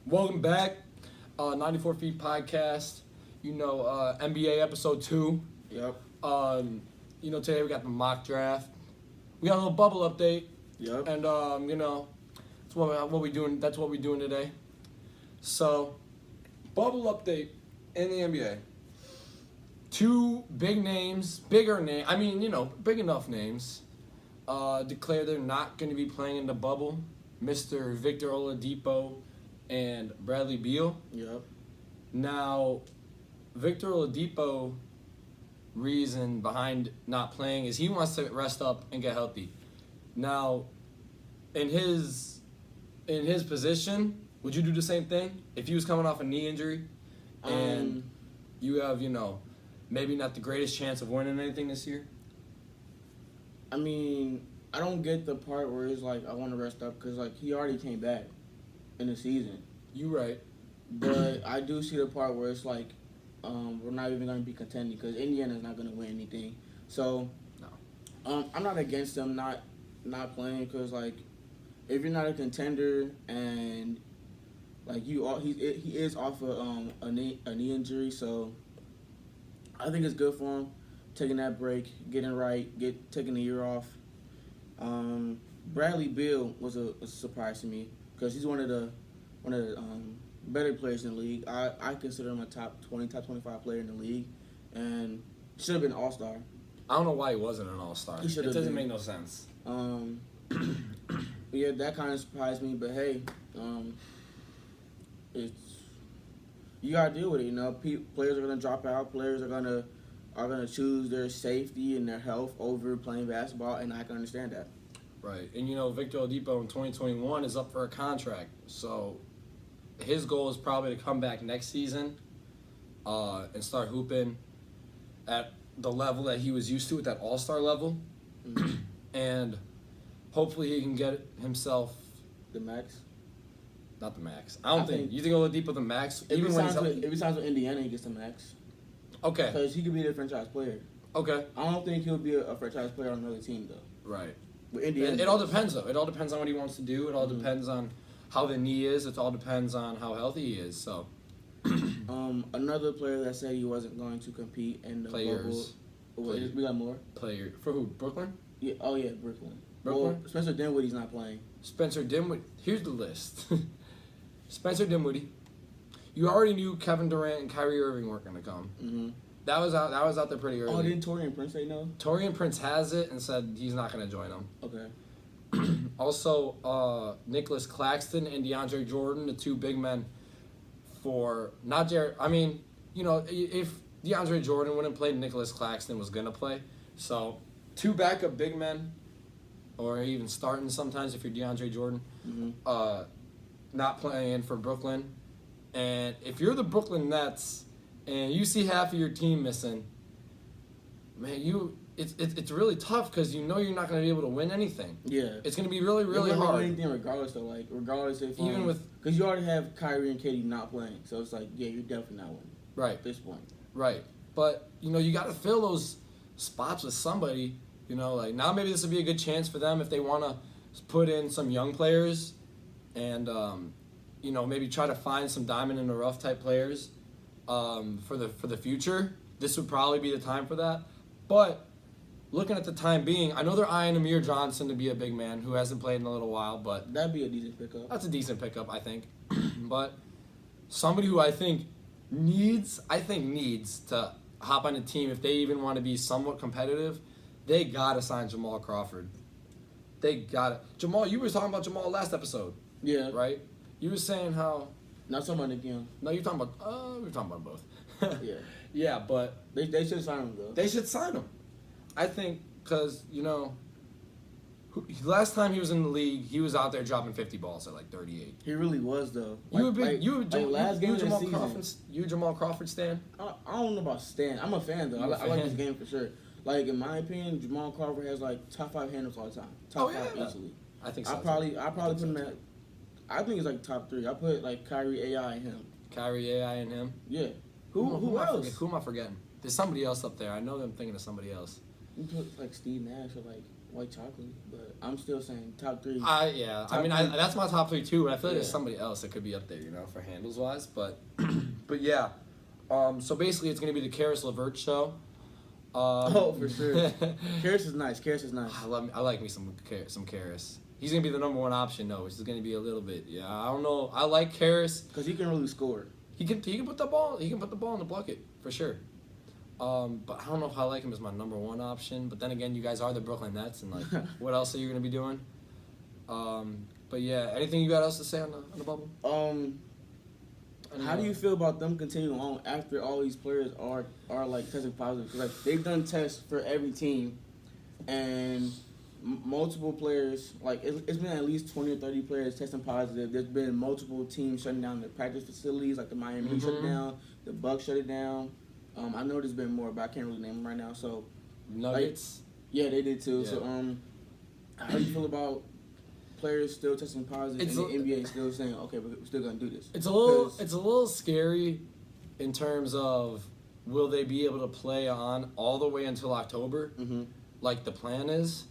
Welcome back, 94 Feet Podcast. NBA episode 2. Yep. Today we got the mock draft. We got a little bubble update. Yep. And that's what we doing. That's what we're doing today. So, bubble update in the NBA. Two big names, big enough names, declare they're not going to be playing in the bubble. Mr. Victor Oladipo and Bradley Beal. Yep. Now, Victor Oladipo reason behind not playing is he wants to rest up and get healthy. Now, in his position, would you do the same thing if he was coming off a knee injury and you have maybe not the greatest chance of winning anything this year? I mean, I don't get the part where it's like I want to rest up because he already came back in the season. You right. But I do see the part where it's like we're not even going to be contending because Indiana's not going to win anything. So no. I'm not against them not playing because if you're not a contender and he is off of a knee injury, so I think it's good for him taking that break, getting right, taking a year off. Bradley Beal was a surprise to me because he's one of the better players in the league. I consider him a top 20, top 25 player in the league, and should have been an all-star. I don't know why he wasn't an all-star. He should have It doesn't been. make no sense. Yeah, that kind of surprised me. But hey, you gotta deal with it. Players are gonna drop out. Players are gonna choose their safety and their health over playing basketball, and I can understand that. Right. And Victor Oladipo in 2021 is up for a contract. So his goal is probably to come back next season and start hooping at the level that he was used to at that all-star level. Mm-hmm. And hopefully he can get himself The max. not the max. I think you think Oladipo the max If even he when he's signs healthy? with Indiana, he gets the max. Okay. Because he could be a franchise player. Okay. I don't think he'll be a franchise player on another team though. Right. With Indiana, It all depends though. It all depends on what he wants to do. It all Mhm. depends on how the knee is. It all depends on how healthy he is. So Another player that said he wasn't going to compete in the Players. bubble. Wait, we got more. player for who? Brooklyn? Yeah. Oh yeah, Brooklyn. Brooklyn? Well, Spencer Dinwiddie's not playing. Spencer Dinwiddie. Here's the list. Spencer Dinwiddie. You already knew Kevin Durant and Kyrie Irving weren't going to come. Mm-hmm. That was out there pretty early. Oh, didn't Torian Prince say no? Torian Prince has it and said he's not going to join them. Okay. Also, Nicholas Claxton and DeAndre Jordan, the two big men for not Jared. I mean, if DeAndre Jordan wouldn't play, Nicholas Claxton was going to play. So, two backup big men, or even starting sometimes if you're DeAndre Jordan, Mm-hmm. not playing for Brooklyn. And if you're the Brooklyn Nets and you see half of your team missing, man, it's really tough because you're not going to be able to win anything. Yeah. It's going to be really, really You're not gonna hard. win anything regardless though. Regardless if Even with because you already have Kyrie and Katie not playing, so it's you're definitely not winning right, at this point. right. But you got to fill those spots with somebody. Now maybe this would be a good chance for them if they want to put in some young players, and maybe try to find some diamond in the rough type players for the future. This would probably be the time for that. But looking at the time being, I know they're eyeing Amir Johnson to be a big man who hasn't played in a little while, but That'd be a decent pickup. that's a decent pickup, I think. But somebody who I think needs to hop on a team if they even want to be somewhat competitive, they gotta sign Jamal Crawford. They gotta. Jamal, you were talking about Jamal last episode, Yeah. right? You were saying how. Not so much again. No, you're talking about. We're talking about both. Yeah. Yeah, but They should sign him though. they should sign him. I think because last time he was in the league, he was out there dropping 50 balls at 38. He really was though. Last game Jamal Jamal Crawford. You a Jamal Crawford stan? I don't know about Stan. I'm a fan though. You a I like fan? this game for sure. In my opinion, Jamal Crawford has top 5 handles all the time. Top 5 easily. I think so. I probably put him at. I think it's top 3. I put Kyrie, AI, and him. Kyrie, AI, and him. Yeah. Who else? Who am I forgetting? There's somebody else up there. I know I'm thinking of somebody else. You put Steve Nash or white chocolate, but I'm still saying top 3. Yeah. Top three. That's my top 3 too. But I feel like there's Yeah. somebody else that could be up there, for handles wise. But, but yeah. So basically, it's gonna be the Karis LeVert show. Oh, for sure. Karis is nice. I like me some Karis. He's gonna be the number 1 option though, which is gonna be a little bit. Yeah, I don't know. I like Karis. Because he can really score. He can put the ball. He can put the ball in the bucket for sure. But I don't know if I like him as my number 1 option. But then again, you guys are the Brooklyn Nets, and like, what else are you gonna be doing? But yeah, anything you got else to say on the bubble? How do you feel about them continuing on after all these players are like testing positive? 'Cause, like, they've done tests for every team, and multiple players, like it's been at least 20 or 30 players testing positive. There's been multiple teams shutting down their practice facilities, like the Miami Heat shut it down, the Bucks shut it down. I know there's been more, but I can't really name them right now. So Nuggets. yeah, they did too. Yeah. So how do you feel about players still testing positive and the NBA still saying, okay, we're still gonna do this? It's a little scary in terms of will they be able to play on all the way until October, like the plan is.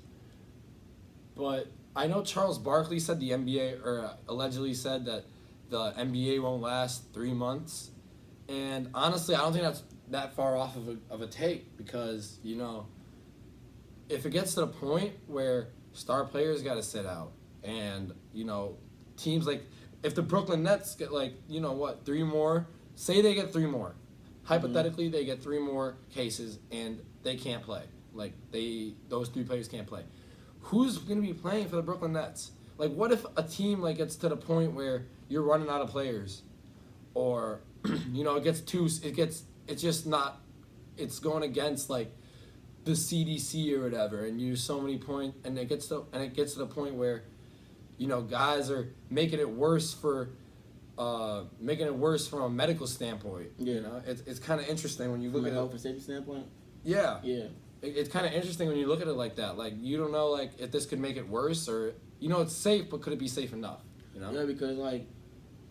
But I know Charles Barkley said the NBA, or allegedly said that the NBA won't last 3 months, and honestly, I don't think that's that far off of a take, because if it gets to the point where star players got to sit out, and teams like, if the Brooklyn Nets get 3 more, say they get 3 more, hypothetically they get 3 more cases and they can't play, those 3 players can't play, who's going to be playing for the Brooklyn Nets? Like, what if a team gets to the point where you're running out of players, or it's just not, it's going against the CDC or whatever, and you so many points, and it gets to the point where guys are making it worse from a medical standpoint. Yeah. It's kind of interesting when you look From a at health it. and safety standpoint. Yeah. Yeah. It's kind of interesting when you look at it like that. Like, you don't know if this could make it worse, or it's safe, but could it be safe enough? Yeah, because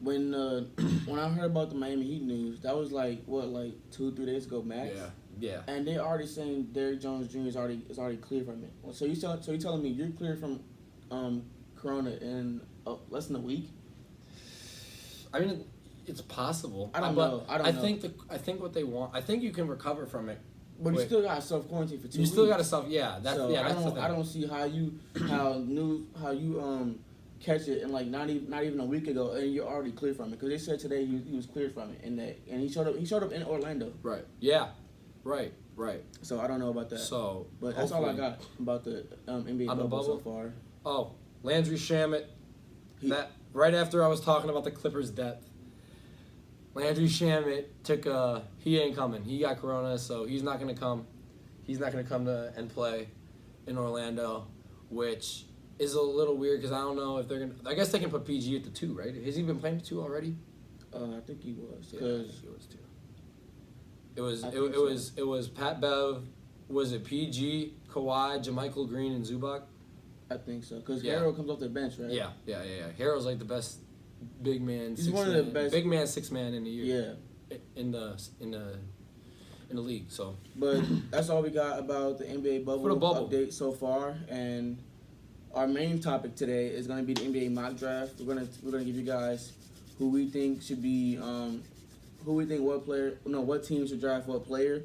when I heard about the Miami Heat news, that was 2-3 days ago max. Yeah. And they already saying Derrick Jones Jr. is already clear from it. So you telling me you're clear from Corona in less than a week? I mean, it's possible. I don't know. I think what they want. I think you can recover from it. But you still got self quarantine for 2 weeks. You still got to self. Yeah, that's so that's the thing. I don't see how you catch it in not even a week ago and you're already clear from it, because they said today he was cleared from it, and he showed up in Orlando. Right. Yeah. Right. So I don't know about that. So, but that's all I got about the NBA bubble so far. Oh, Landry Shamet. That right after I was talking about the Clippers' depth, Landry Shamet he ain't coming. He got corona, so he's not gonna come. He's not gonna come and play in Orlando, which is a little weird, because I don't know if they're gonna. I guess they can put PG at the 2, right? Has he been playing the 2 already? I think he was. Yeah, I think he was too. It was Pat Bev. Was it PG, Kawhi, JaMychal Green, and Zubac? I think so, because Harrell comes off the bench, right? Yeah. Harrell's the best big man. He's one of the best big man, 6 man in the year. Yeah. In the league. So. But that's all we got about the NBA bubble update so far, and our main topic today is going to be the NBA mock draft. We're gonna give you guys who we think should be what team should draft what player,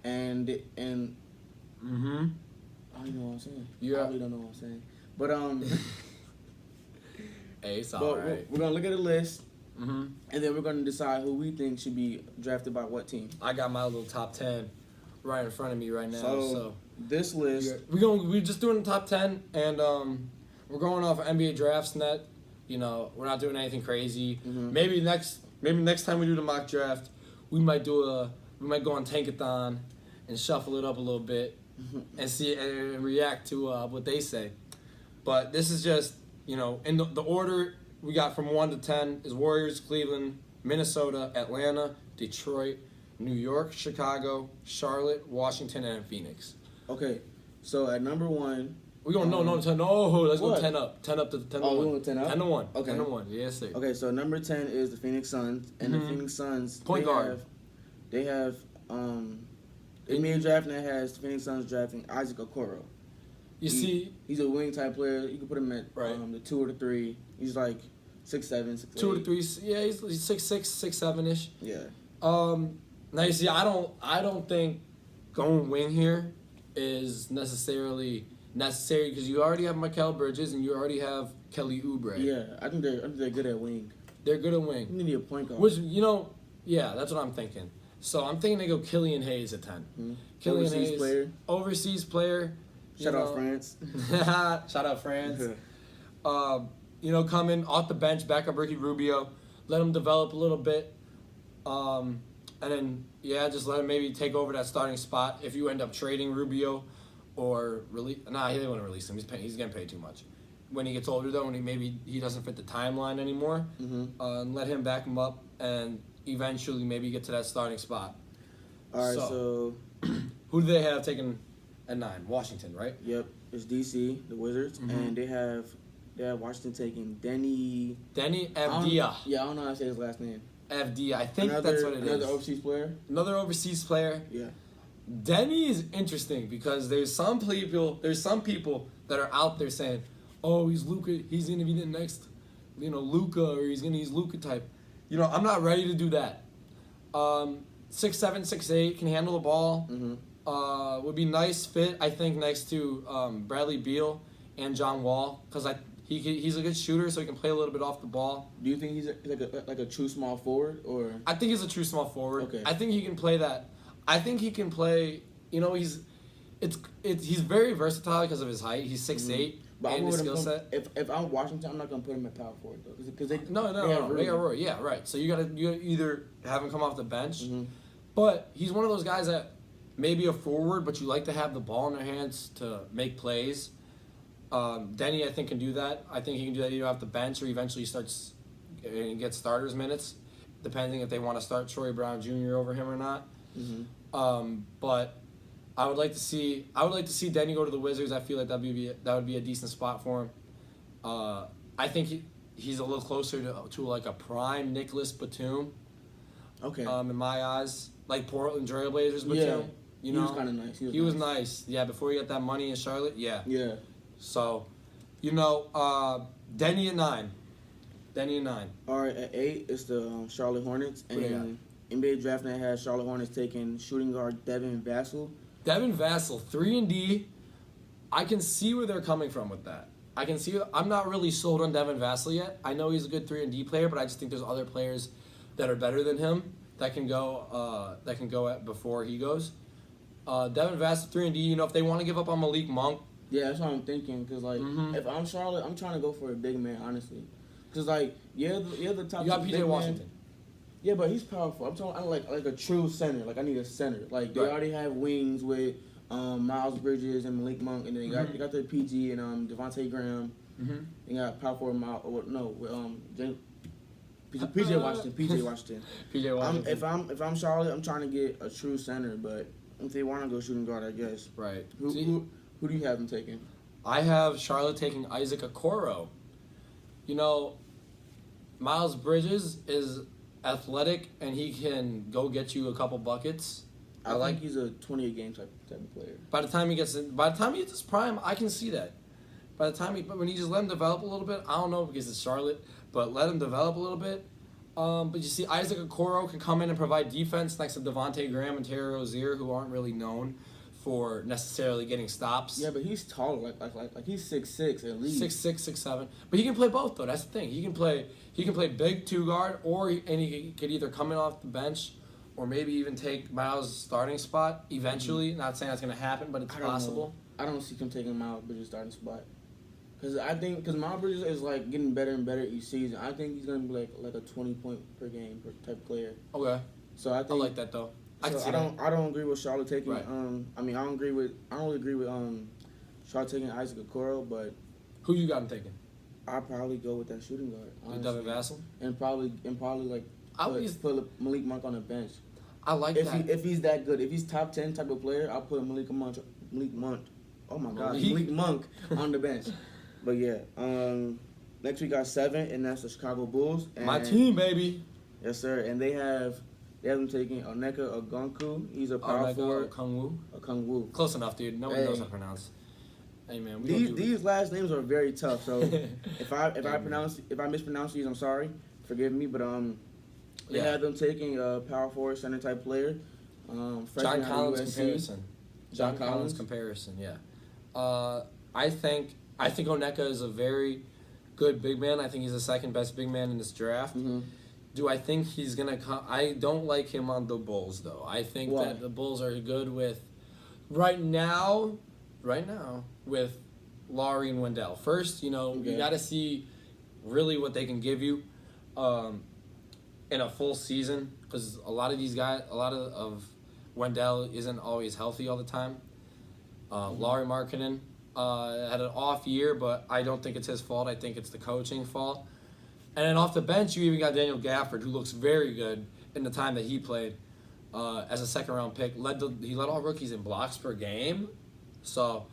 and Mm-hmm. I don't know what I'm saying. Yeah. I really don't know what I'm saying. But hey, it's all right. We're gonna look at a list, and then we're gonna decide who we think should be drafted by what team. I got my little top 10 right in front of me right now. So this list, we're just doing the top 10, and we're going off of NBA Draftsnet. We're not doing anything crazy. Mm-hmm. Maybe next time we do the mock draft, we might go on Tankathon and shuffle it up a little bit and see and react to what they say. But this is just in the order we got from 1 to 10 is Warriors, Cleveland, Minnesota, Atlanta, Detroit, New York, Chicago, Charlotte, Washington, and Phoenix. Okay, so at number 1. We're going let's go what? 10 up. 10 up to 10 to 1. Oh, we want 10 up? 10 to 1. Okay. 10 to 1. Yes, sir. Okay, so number 10 is the Phoenix Suns, and the Phoenix Suns Point guard. They have NBA draft that has the Phoenix Suns drafting Isaac Okoro. he's a wing type player. You can put him at Right. the 2 or the 3. He's like 6'7", 6'8". 2 to 3. Yeah, he's 6'6", 6'7" ish. Yeah. Now you see, I don't think going wing here is necessary because you already have Mikal Bridges and you already have Kelly Oubre. Yeah, I think they're good at wing. They're good at wing. You need a point guard. Which, yeah, that's what I'm thinking. So I'm thinking they go Killian Hayes at 10. Mm-hmm. Killian Overseas Hayes, player. overseas player. Shout out France. Shout out France. Come in off the bench, back up Ricky Rubio, let him develop a little bit, and then just let him maybe take over that starting spot. If you end up trading Rubio, or he didn't want to release him. He's getting paid too much. When he gets older though, when he doesn't fit the timeline anymore, and let him back him up, and eventually maybe get to that starting spot. All right, so who do they have taken at 9? Washington, right? Yep, it's DC, the Wizards, and they have Washington taking Denny Avdia. I don't know how to say his last name. Avdia, I think that's what it is. Another overseas player. Another overseas player. Yeah. Denny is interesting because there's some people that are out there saying, "Oh, he's Luka. He's gonna be the next, Luka, or he's gonna use Luka type." I'm not ready to do that. 6'7", 6'8", can handle the ball. Would be nice fit, I think, next to Bradley Beal and John Wall, because he's a good shooter, so he can play a little bit off the ball. Do you think he's like a true small forward, or? I think he's a true small forward. Okay. I think he can play that. I think he can play. He's very versatile because of his height. He's 6'8", and his skill set. If I'm Washington, I'm not gonna put him at power forward though, because they No, they got Roy. Yeah, right. So you gotta either have him come off the bench, but he's one of those guys that maybe a forward, but you like to have the ball in their hands to make plays. Denny, I think, can do that. I think he can do that either off the bench or eventually starts and get starters minutes, depending if they want to start Troy Brown Jr. over him or not. But I would like to see Denny go to the Wizards. I feel like that would be a decent spot for him. I think he's a little closer to like a prime Nicholas Batum. Okay. In my eyes, like Portland Trailblazers Batum. He was kind of nice. He was nice. Yeah, before he got that money in Charlotte. Yeah. Yeah. So, Denny at 9. All right, at 8 it's the Charlotte Hornets, and NBA Draft Night has Charlotte Hornets taking shooting guard Devin Vassell. Devin Vassell, 3-and-D. I can see where they're coming from with that. I'm not really sold on Devin Vassell yet. I know he's a good 3-and-D player, but I just think there's other players that are better than him that can go at before he goes. Devin Vassell, 3-and-D. If they want to give up on Malik Monk. Yeah, that's what I'm thinking. Cause if I'm Charlotte, I'm trying to go for a big man, honestly. Cause the top. You got big PJ man. Washington. Yeah, but he's powerful. I'm talking like a true center. Like I need a center. Like they already have wings with Miles Bridges and Malik Monk, and then they got their PG and Devontae Graham. They got power forward PJ Washington. PJ Washington. If I'm Charlotte, I'm trying to get a true center, but if they want to go shooting guard, I guess. Right. Who do you have them taking? I have Charlotte taking Isaac Okoro. Miles Bridges is athletic and he can go get you a couple buckets. I think he's a 20-a-game type of player. By the time he gets his prime, I can see that. But when you just let him develop a little bit, I don't know because it's Charlotte, but let him develop a little bit. But you see, Isaac Okoro can come in and provide defense next to Devontae Graham and Terry Rozier, who aren't really known for necessarily getting stops. Yeah, but he's taller. Like he's 6'6" at least. 6'6", 6'7". But he can play both though. That's the thing. He can play big 2 guard, and he could either come in off the bench, or maybe even take Miles' starting spot eventually. Not saying that's gonna happen, but it's possible. I don't see him taking Miles Bridges' starting spot. Because Miles Bridges is like getting better and better each season. I think he's gonna be like a 20-point per game type player. Okay. So I like that though. I don't agree with Charlotte taking. Right. I don't really agree with Charlotte taking Isaac Okoro, but who you got him taking? I'd probably go with that shooting guard. With Devin Vassell? And probably like put Malik Monk on the bench. I like that. If he's that good, if he's top 10 type of player, I'll put Malik Monk. Oh my God, Malik Monk on the bench. But yeah, next we got 7, and that's the Chicago Bulls. And my team, baby. Yes, sir. And they have them taking Onyeka Okongwu. He's a power forward. Okongwu. Okongwu. Close enough, dude. Nobody knows how to pronounce. Hey man, we don't do These last names are very tough. So if I mispronounce these, I'm sorry. Forgive me. But they Yeah. had them taking a power forward center type player. John Freshman out of Collins USC. comparison. John Collins? comparison. Yeah. I think Oneka is a very good big man. I think he's the second best big man in this draft. Mm-hmm. Do I think he's gonna come? I don't like him on the Bulls though. I think Why? that the Bulls are good with right now with Laurie and Wendell. First, you Okay. got to see really what they can give you in a full season because a lot of these guys, a lot of Wendell isn't always healthy all the time. Laurie Markkinen had an off year, but I don't think it's his fault. I think it's the coaching fault. And then off the bench, you even got Daniel Gafford, who looks very good in the time that he played as a second-round pick. He led all rookies in blocks per game. So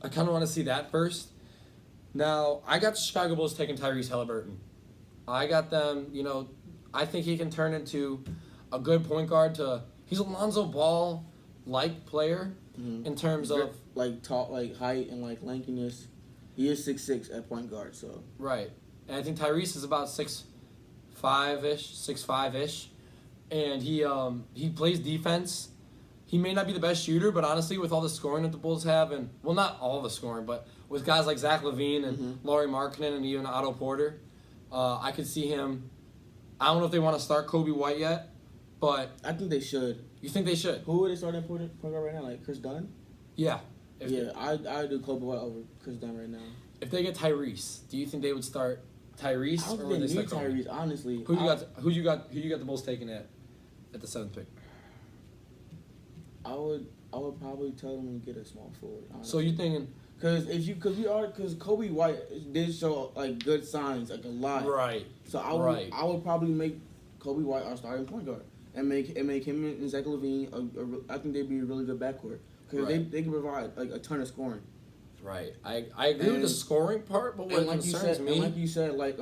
I kind of want to see that first. Now, I got the Chicago Bulls taking Tyrese Halliburton. I got them, I think he can turn into a good point guard he's a Lonzo Ball-like player in terms of... like tall, like height and like lankiness. He is 6'6" at point guard, so. Right. And I think Tyrese is about 6'5"-ish. And he plays defense. He may not be the best shooter, but honestly, with all the scoring that the Bulls have, and well, not all the scoring, but with guys like Zach LaVine and Laurie Markkinen and even Otto Porter, I could see him. I don't know if they want to start Kobe White yet, but I think they should. you think they should? Who would they start at point guard right now? Like Chris Dunn? Yeah. I do Kobe White over Chris Dunn right now. If they get Tyrese, do you think they would start Tyrese I don't or think would they they need start Kobe? Tyrese, honestly. Who you got the Bulls taking at the 7th pick? I would probably tell them to get a small forward. Honestly. So you thinking Because Kobe White did show like good signs, like a lot. right? So Right. I would probably make Kobe White our starting point guard and make him and Zach LaVine. I think they'd be a really good backcourt because Right. they can provide like a ton of scoring. Right. I agree with the And- scoring part, but what And like concerns me. and like you said, like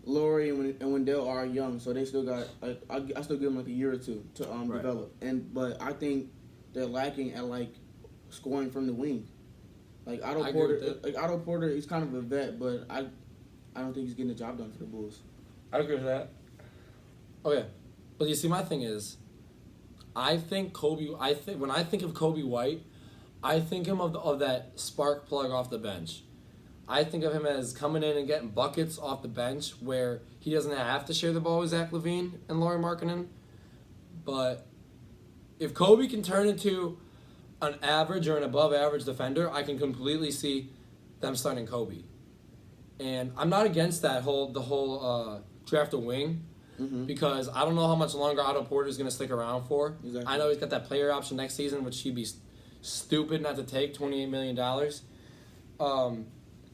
Laurie and Wendell are young, so they still got like I still give them like a year or two to Right. develop. But I think they're lacking at like scoring from the wing. Like I Otto agree Porter, with that. Otto Porter, he's kind of a vet, but I don't think he's getting the job done for the Bulls. I agree with that. Okay, but you see, my thing is, when I think of Kobe White, I think him of that spark plug off the bench. I think of him as coming in and getting buckets off the bench where he doesn't have to share the ball with Zach LaVine and Laurie Markkinen. But if Kobe can turn into an average or an above average defender, I can completely see them starting Kobe. And I'm not against the whole draft a wing because I don't know how much longer Otto Porter is going to stick around for. Exactly. I know he's got that player option next season, which he'd be stupid not to take, $28 million.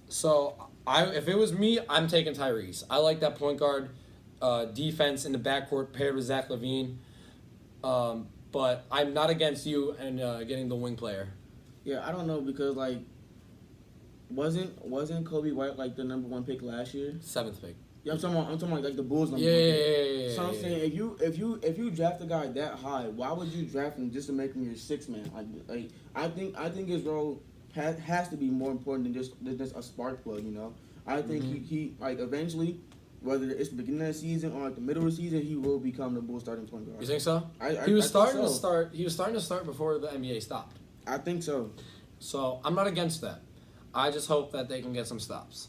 So if it was me, I'm taking Tyrese. I like that point guard defense in the backcourt paired with Zach LaVine. But I'm not against you and getting the wing player. Yeah, I don't know because like wasn't Kobe White like the number 1 pick last year? 7th pick. Yeah, I'm talking about like the Bulls number 1 Yeah. pick. So I'm saying if you draft a guy that high, why would you draft him just to make him your 6th man? Like I think his role has to be more important than just a spark plug. I think he like eventually, whether it's the beginning of the season or like the middle of the season, he will become the Bulls starting point guard. You think so? I He was think starting to so. start. He was starting to start before the NBA stopped. I think so. So I'm not against that. I just hope that they can get some stops.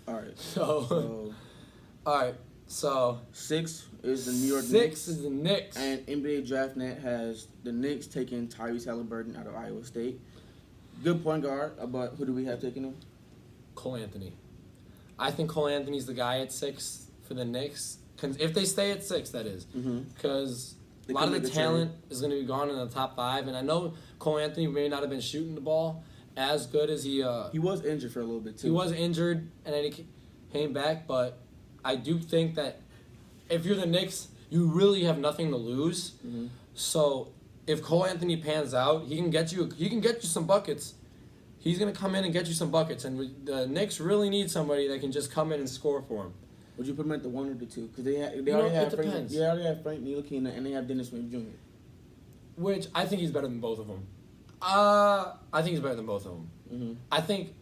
All right. So, all right. So 6 is the New York 6 Knicks. is the Knicks. And NBA DraftNet has the Knicks taking Tyrese Halliburton out of Iowa State. Good point guard, but who do we have taking him? Cole Anthony. I think Cole Anthony's the guy at 6 for the Knicks. If they stay at 6, that is. Because They a lot can of the make a trade. talent is going to be gone in the top 5. And I know Cole Anthony may not have been shooting the ball as good as he was injured for a little bit too. He was injured, and then he came back. But I do think that if you're the Knicks, you really have nothing to lose. So if Cole Anthony pans out, he can get you some buckets. He's gonna come in and get you some buckets, and the Knicks really need somebody that can just come in and score for him. Would you put him at the 1 or the 2? Because they know, already it have Frank. depends. They already have Frank Ntilikina and they have Dennis Smith Jr. Which I think he's better than both of them. I think he's better than both of them. Mhm. I think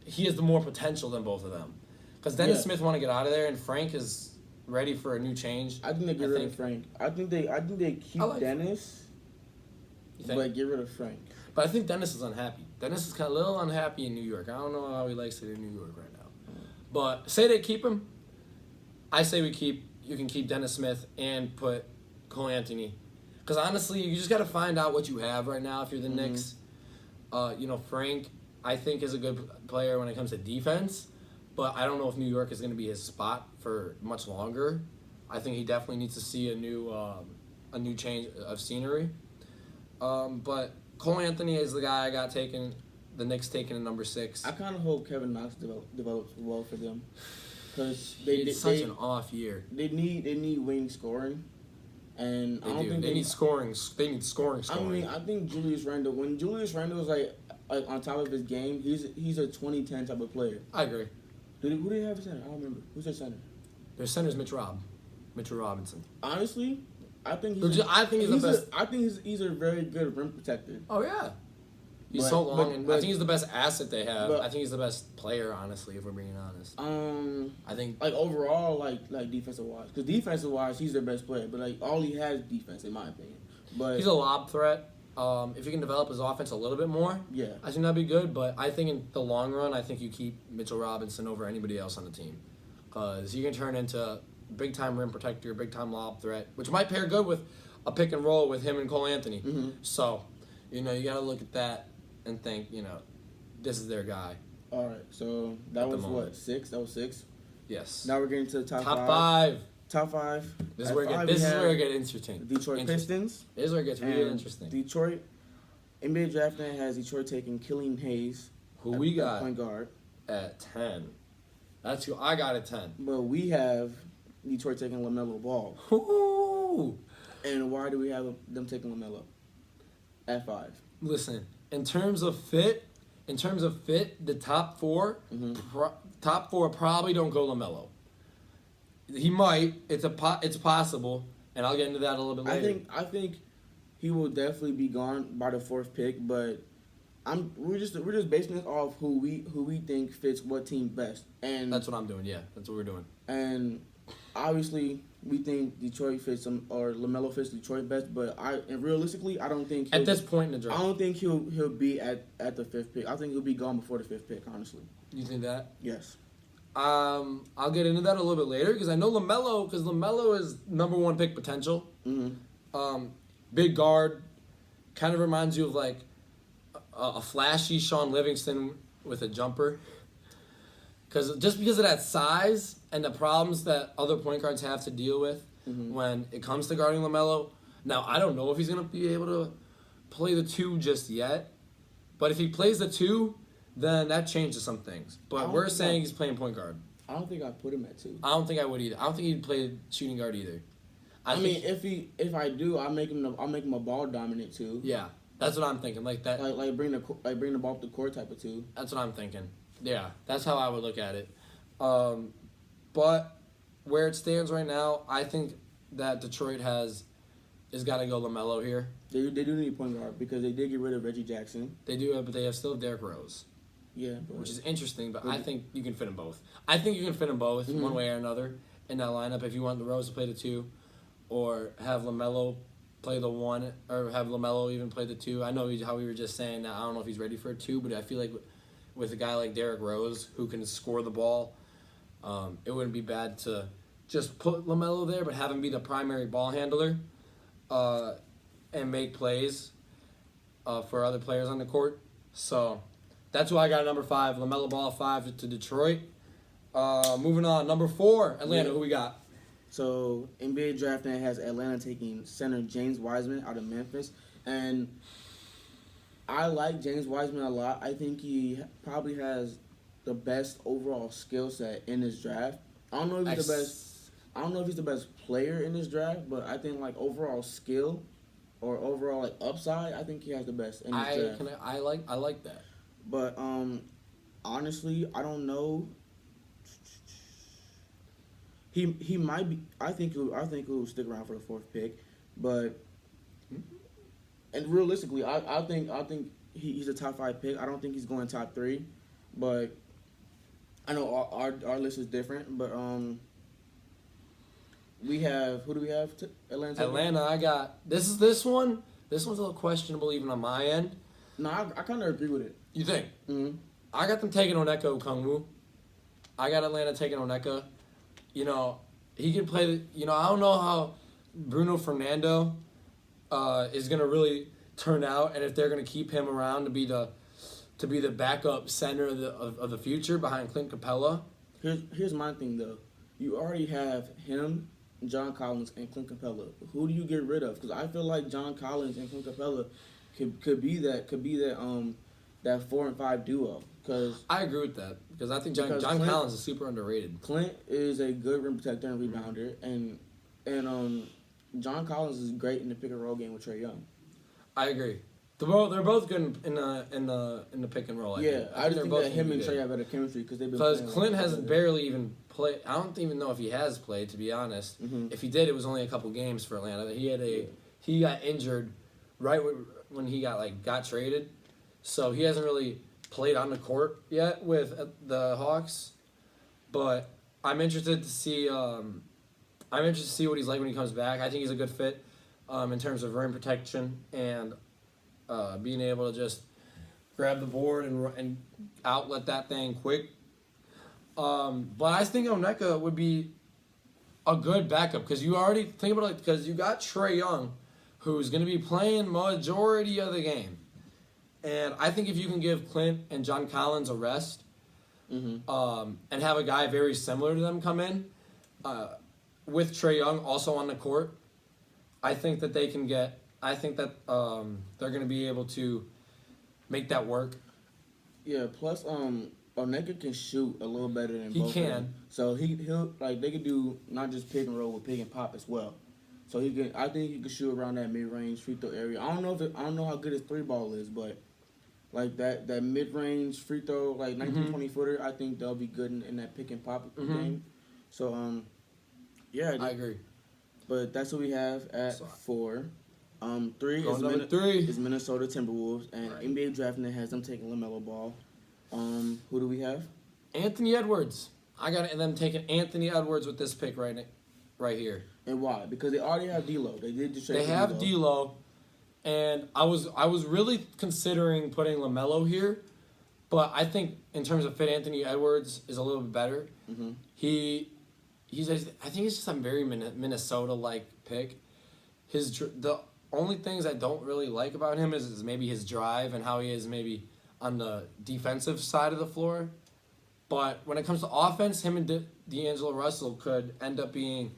he has the more potential than both of them. Because Dennis Yeah. Smith want to get out of there, and Frank is ready for a new change. I think they get rid of Frank. I think they keep I like Dennis, You think? but get rid of Frank. But I think Dennis is unhappy. Dennis is kind of a little unhappy in New York. I don't know how he likes it in New York right now. But say they keep him. I say you can keep Dennis Smith and put Cole Anthony. Because honestly, you just got to find out what you have right now if you're the Knicks. Frank, I think, is a good player when it comes to defense. But I don't know if New York is going to be his spot for much longer. I think he definitely needs to see a new change of scenery. But Cole Anthony is the guy I got taken. The Knicks taking at number 6. I kind of hope Kevin Knox develops well for them, because It's such an off year. they need wing scoring, and They I don't do. think They need scoring. They need scoring. I mean, I think Julius Randle. When Julius Randle is like on top of his game, he's a 2010 type of player. I agree. Who do they have at center? I don't remember. Who's their center? Their center's Mitchell Robinson. Honestly, I think I think he's the best. I think he's a very good rim protector. Oh yeah. He's But- so long, but- and but- I think he's the best asset they have. but- I think he's the best player, honestly, if we're being honest. I think Like overall, like defensive wise, because defensive wise, he's their best player. But like all he has is defense, in my opinion. But he's a lob threat. If he can develop his offense a little bit more, yeah, I think that'd be good. But I think in the long run, I think you keep Mitchell Robinson over anybody else on the team, because he can turn into big time rim protector, big time lob threat, which might pair good with a pick and roll with him and Cole Anthony. Mhm. So, you gotta look at that and think, this is their guy. all right. So that At the was moment. what 6? That was 6. Yes. Now we're getting to the top Top five. five. Top 5. This is At where 5, this we is have where it gets interesting. Detroit Pistons. This is where it gets really and interesting. Detroit. NBA draft night has Detroit taking Killian Hayes. Who at- we at got point guard, at 10? That's who I got at 10. but we have Detroit taking LaMelo Ball. Ooh. And why do we have them taking LaMelo at 5? Listen, in terms of fit, the top 4, Mhm. top 4 probably don't go LaMelo. He might. It's possible, and I'll get into that a little bit later. I think he will definitely be gone by the 4th pick, but we're just basing this off who we think fits what team best, and That's what I'm doing. Yeah, that's what we're doing. and obviously we think Detroit fits or LaMelo fits Detroit best, but realistically I don't think At this point in the I draft, don't think he'll be at the 5th pick. I think he'll be gone before the 5th pick. Honestly, you think that? yes. I'll get into that a little bit later because I know LaMelo is number 1 pick potential. Mm-hmm. Big guard, kind of reminds you of like a flashy Sean Livingston with a jumper. Because of that size and the problems that other point guards have to deal with when it comes to guarding LaMelo. Now I don't know if he's gonna be able to play the 2 just yet, but if he plays the 2, then that changes some things. But we're saying he's playing point guard. I don't think I put him at 2. I don't think I would either. I don't think he'd play shooting guard either. I mean, if I do, I'll make him a ball dominant 2. Yeah, that's what I'm thinking. Like that. Like bring the ball up the court type of 2. That's what I'm thinking. Yeah, that's how I would look at it. But where it stands right now, I think that Detroit has got to go LaMelo here. They do need a point guard because they did get rid of Reggie Jackson. They do, but they still have Derrick Rose, Yeah, but which is interesting. But I think you can fit them both. I think you can fit them both one way or another in that lineup. If you want the Rose to play the 2, or have LaMelo play the 1, or have LaMelo even play the 2. I know how we were just saying that. I don't know if he's ready for a 2, but I feel like with a guy like Derrick Rose who can score the ball, it wouldn't be bad to just put LaMelo there, but have him be the primary ball handler, and make plays for other players on the court. So that's who I got at number 5. LaMelo Ball 5 to Detroit. Moving on, number 4, Atlanta. Yeah. Who we got? So NBA draft night has Atlanta taking center James Wiseman out of Memphis, and I like James Wiseman a lot. I think he probably has the best overall skill set in this draft. I don't know if he's the best. I don't know if he's the best player in this draft, but I think like overall skill or overall like upside, I think he has the best in this draft. I like that. But honestly, I don't know. He might be. I think he'll stick around for the 4th pick, but and realistically, I think he's a top 5 pick. I don't think he's going top 3, but I know our list is different. But we have who do we have? Atlanta. Atlanta, I got this one. This one's a little questionable even on my end. No, I kind of agree with it. You think? Mm-hmm. I got them taking Oneka Okongwu. I got Atlanta taking Oneka. You know, he can play. You know, I don't know how Bruno Fernando is gonna really turn out, and if they're gonna keep him around to be the backup center of the future behind Clint Capella. Here's my thing though. You already have him, John Collins, and Clint Capella. Who do you get rid of? Because I feel like John Collins and Clint Capella could be that that 4 and 5 duo. Because I agree with that because I think John Clint- Collins is super underrated. Clint is a good rim protector and rebounder, and John Collins is great in the pick and roll game with Trae Young. I agree. They're both good in the pick and roll. I Yeah, I just think that him and Trae Trae have better chemistry because they've been. Because playing Clint a lot hasn't together. barely even played. I don't even know if he has played, to be honest. Mhm. If he did, it was only a couple games for Atlanta. He got injured right when he got traded, so he hasn't really played on the court yet with the Hawks. But I'm interested to see. I'm interested to see what he's like when he comes back. I think he's a good fit in terms of rim protection and being able to just grab the board and outlet that thing quick. But I think Oneka would be a good backup because you already think about it because you got Trae Young, who's going to be playing majority of the game, and I think if you can give Clint and John Collins a rest, and have a guy very similar to them come in, with Trae Young also on the court, I think that they can get. I think that they're going to be able to make that work. Yeah. Plus, Oneka can shoot a little better than He both of can. them. So he'll like they could do not just pick and roll with pick and pop as well. So he can. I think he could shoot around that mid range free throw area. I don't know how good his 3-ball is, but like that mid range free throw like 19-20 footer, I think they'll be good in that pick and pop game. So yeah, I agree. but that's what we have at So- 4. 3 Going is number 3. is Minnesota Timberwolves, and Right. NBA Draft Net has them taking LaMelo Ball. Who do we have? Anthony Edwards. I got them taking Anthony Edwards with this pick right here. And why? Because they already have D'Lo. They did just trade They for have D'Lo, and I was really considering putting LaMelo here, but I think in terms of fit, Anthony Edwards is a little bit better. Mhm. I think he's just a very Minnesota like pick. The only things I don't really like about him is maybe his drive and how he is maybe on the defensive side of the floor. But when it comes to offense, him and D'Angelo Russell could end up being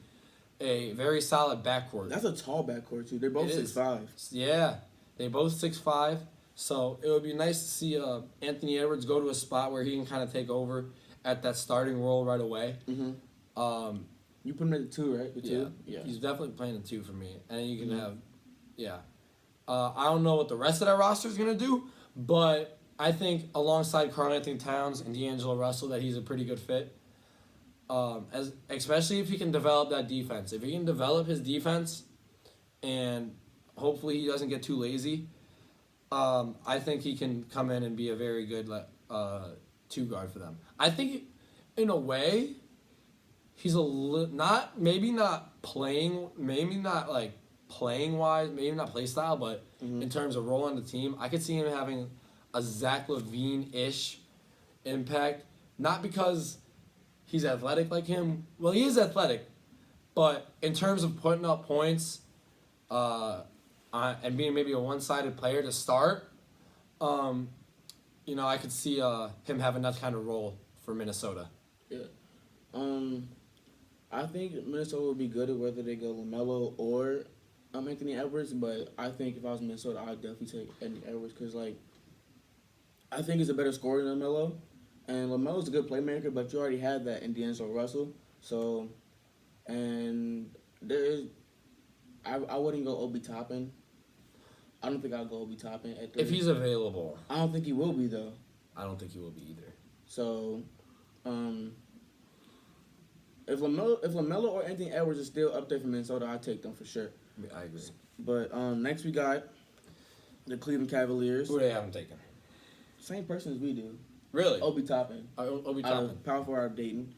a very solid backcourt. That's a tall backcourt too. They're both It is. 6'5". Yeah, they both 6'5", so it would be nice to see Anthony Edwards go to a spot where he can kind of take over at that starting role right away. Mm-hmm. Um, You put him at the 2, right? The 2? yeah, he's definitely playing the 2 for me, and you can have, I don't know what the rest of that roster is gonna do, but I think alongside Karl Anthony Towns and D'Angelo Russell that he's a pretty good fit. Especially if he can develop that defense. If he can develop his defense, and hopefully he doesn't get too lazy, I think he can come in and be a very good 2 guard for them. I think, in a way, he's maybe not playing wise, maybe not play style, but in terms of role on the team, I could see him having a Zach LaVine-ish impact. Not because he's athletic like him. Well, he is athletic, but in terms of putting up points, and being maybe a one-sided player to start, I could see him having that kind of role for Minnesota. Yeah. I think Minnesota would be good at whether they go LaMelo or Anthony Edwards, but I think if I was Minnesota, I'd definitely take Anthony Edwards because, I think he's a better scorer than LaMelo, and LaMelo's a good playmaker, but you already had that in D'Angelo Russell. So, and I wouldn't go Obi Toppin. I don't think I'll go Obi Toppin at 3. If he's available, I don't think he will be though. I don't think he will be either. So, if LaMelo or Anthony Edwards is still up there for Minnesota, I'd take them for sure. I agree. But next we got the Cleveland Cavaliers. Who they haven't taken? Same person as we do. Really? Obi Toppin. Obi Out Toppin. of Power Forward out of Dayton.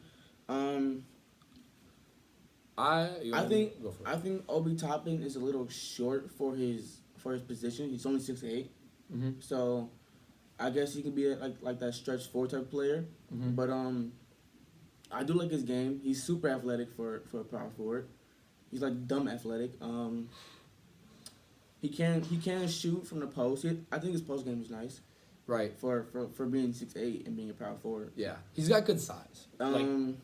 I think Obi Toppin is a little short for his position. He's only 6'8". Mm-hmm. So I guess he can be like that stretch 4 type player. Mm-hmm. But I do like his game. He's super athletic for a power forward. He's like dumb athletic. He can shoot from the post. I think his post game is nice. Right. For being 6'8" and being a power forward. Yeah, he's got good size. Um,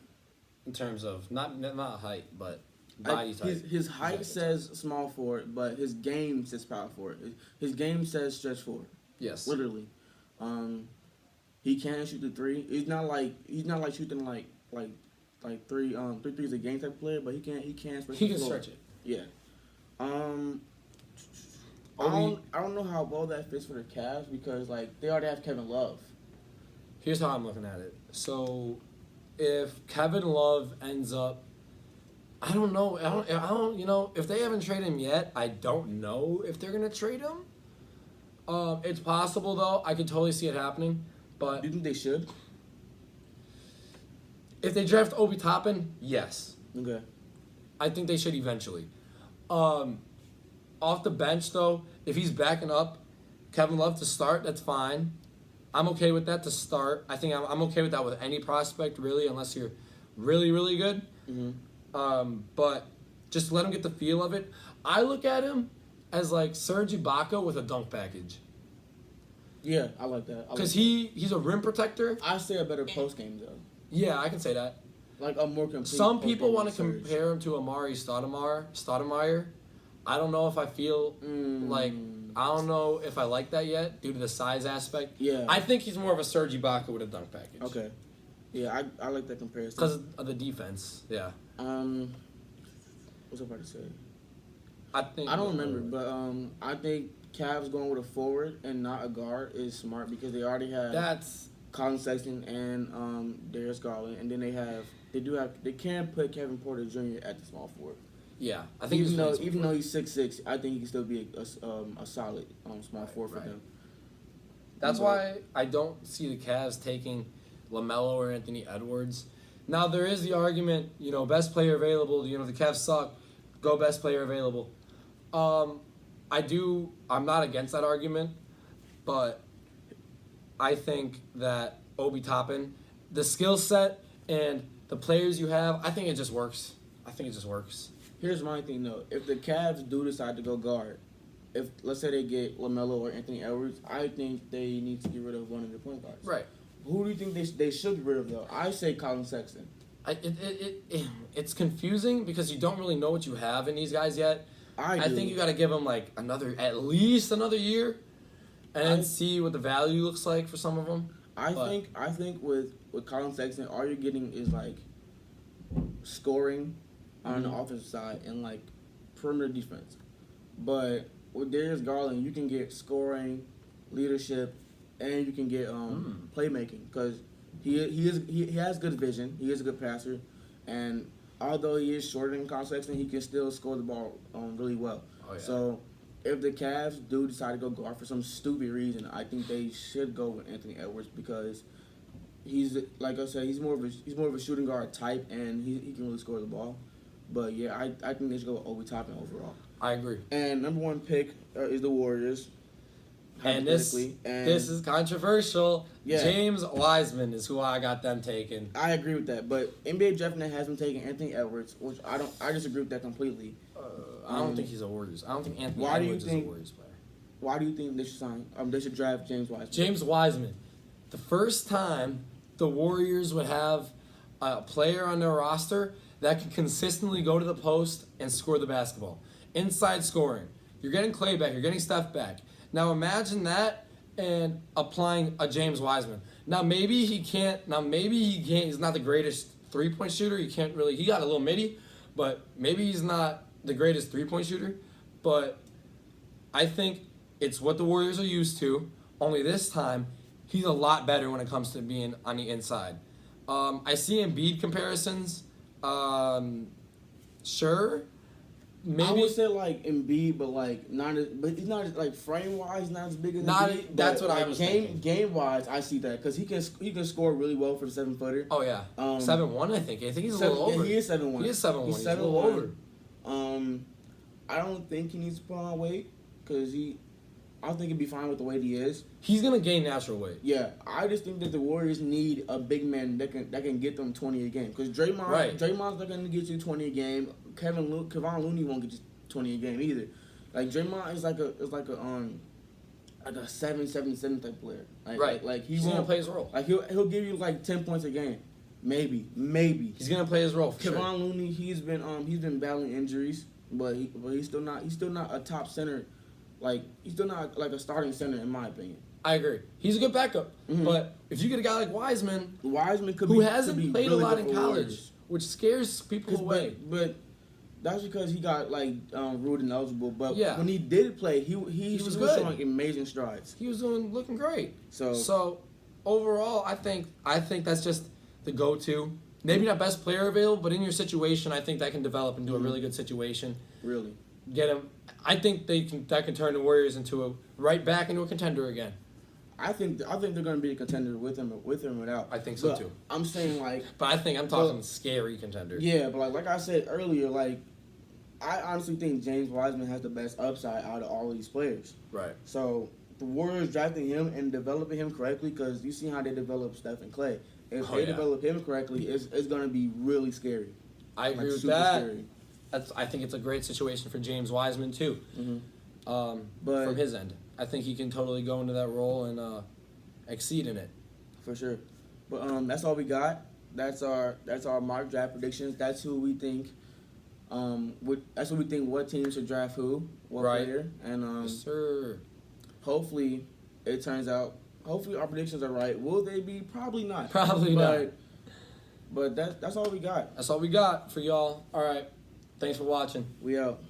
In terms of not height, but body type. His height says small forward, but his game says power forward. His game says stretch forward. Yes. Literally. He can shoot the 3. He's not like shooting like three threes a game type player, but he can stretch. He the can floor. stretch it. Yeah. I don't know how well that fits for the Cavs because like they already have Kevin Love. Here's how I'm looking at it. So, if Kevin Love ends up, I don't know. I don't. You know, if they haven't traded him yet, I don't know if they're gonna trade him. It's possible though. I could totally see it happening. But Do you think they should? if they draft Obi Toppin, yes, Okay. I think they should eventually. Off the bench though, if he's backing up Kevin Love to start, that's fine. I'm okay with that to start. I think I'm okay with that with any prospect really, unless you're really really good. Mm-hmm. But just let him get the feel of it. I look at him as like Serge Ibaka with a dunk package. Yeah, I like that. Because he's a rim protector. I say a better post game though. Yeah, I can say that. Like a more complete. Some people post-game want to Surge. compare him to Amari Stoudemire. I don't know if I feel like I don't know if I like that yet due to the size aspect. Yeah. I think he's more of a Serge Ibaka with a dunk package. Okay. Yeah, I like that comparison. Because of the defense. Yeah. What's I about to say? I don't remember, but I think Cavs going with a forward and not a guard is smart because they already have That's Colin Sexton and Darius Garland, and then they can put Kevin Porter Jr. at the small forward. yeah. I think Even though he's 6'6", I think he can still be a solid small forward for them. That's why I don't see the Cavs taking LaMelo or Anthony Edwards. Now there is the argument, best player available. The Cavs suck. Go best player available. I'm not against that argument, but I think that Obi Toppin, the skill set and the players you have, I think it just works. Here's my thing though: if the Cavs do decide to go guard, if let's say they get LaMelo or Anthony Edwards, I think they need to get rid of one of their point guards. Right. Who do you think they should get rid of though? I say Colin Sexton. It's confusing because you don't really know what you have in these guys yet. I think you got to give them like at least another year, and see what the value looks like for some of them. I think with Colin Sexton, all you're getting is like scoring on the offensive side and like perimeter defense. But with Darius Garland, you can get scoring, leadership, and you can get playmaking because he has good vision. He is a good passer, and although he is shorter than Colin Sexton, he can still score the ball really well. Oh, yeah. So if the Cavs do decide to go guard for some stupid reason, I think they should go with Anthony Edwards because he's like I said, he's more of a shooting guard type, and he can really score the ball. But yeah, I think they should go with Obi Toppin overall. I agree. And number 1 pick is the Warriors. And this is controversial. Yeah. James Wiseman is who I got them taking. I agree with that, but NBA DraftNet has been taking Anthony Edwards, which I disagree with that completely. I don't think he's a Warriors. I don't think Anthony Edwards is a Warriors player. Why do you think they should sign? They should draft James Wiseman. James Wiseman, the first time the Warriors would have a player on their roster that can consistently go to the post and score the basketball, inside scoring. You're getting Clay back. You're getting Steph back. Now imagine that and applying a James Wiseman. Now maybe he can't. He's not the greatest 3-point shooter. He got a little midi, but maybe he's not the greatest 3-point shooter. But I think it's what the Warriors are used to. Only this time, he's a lot better when it comes to being on the inside. I see Embiid comparisons. Sure. I maybe would say like Embiid, but like not as, but he's not as, like frame wise not as big as Not- Embiid. that's but, what I like, was game thinking. game wise. I see that because he can score really well for the 7-footer. oh yeah, 7'1", I think. I think he's a little over. He is 7'1". He is 7'1". He's He's a little over. I don't think he needs to put on weight because I think he'd be fine with the weight he is. He's gonna gain natural weight. Yeah, I just think that the Warriors need a big man that can get them 20 a game. Because Right. Draymond's not going to get you 20 a game. Kevon Looney won't get you 20 a game either. Like Draymond is like a 7-7 type player. Right. Like He's gonna play his role. Like he'll give you like 10 points a game, maybe. He's gonna play his role for sure. Kevon Looney, he's been battling injuries, but he's still not a top center. Like he's still not like a starting center in my opinion. I agree. He's a good backup, Mhm. but if you get a guy like Wiseman, Wiseman who hasn't played really a lot good in for college, Warriors. which scares people away. But that's because he got like ruled ineligible. But Yeah. when he did play, he was was good. showing amazing strides. He was looking great. So, So overall, I think that's just the go-to. Maybe not best player available, but in your situation, I think that can develop into a really good situation. really, Get him. I think that can turn the Warriors into right back into a contender again. I think they're going to be a contender with him or without. I think so But too. I'm saying like But I'm talking scary contender. yeah, but like I said earlier, like I honestly think James Wiseman has the best upside out of all of these players. Right. So the Warriors drafting him and developing him correctly, because you see how they develop Steph and Clay. If Oh, they yeah. develop him correctly, it's going to be really scary. I agree Like, with super that. scary. I think it's a great situation for James Wiseman too. But From his end, I think he can totally go into that role and exceed in it. for sure. But that's all we got. That's our mock draft predictions. That's who we think. That's what we think. What team should draft who? What Right. player? And Yes, sir. hopefully, it turns out. Hopefully, our predictions are right. Will they be? Probably not. Probably not. But that's all we got. That's all we got for y'all. All right. Thanks for watching. We out.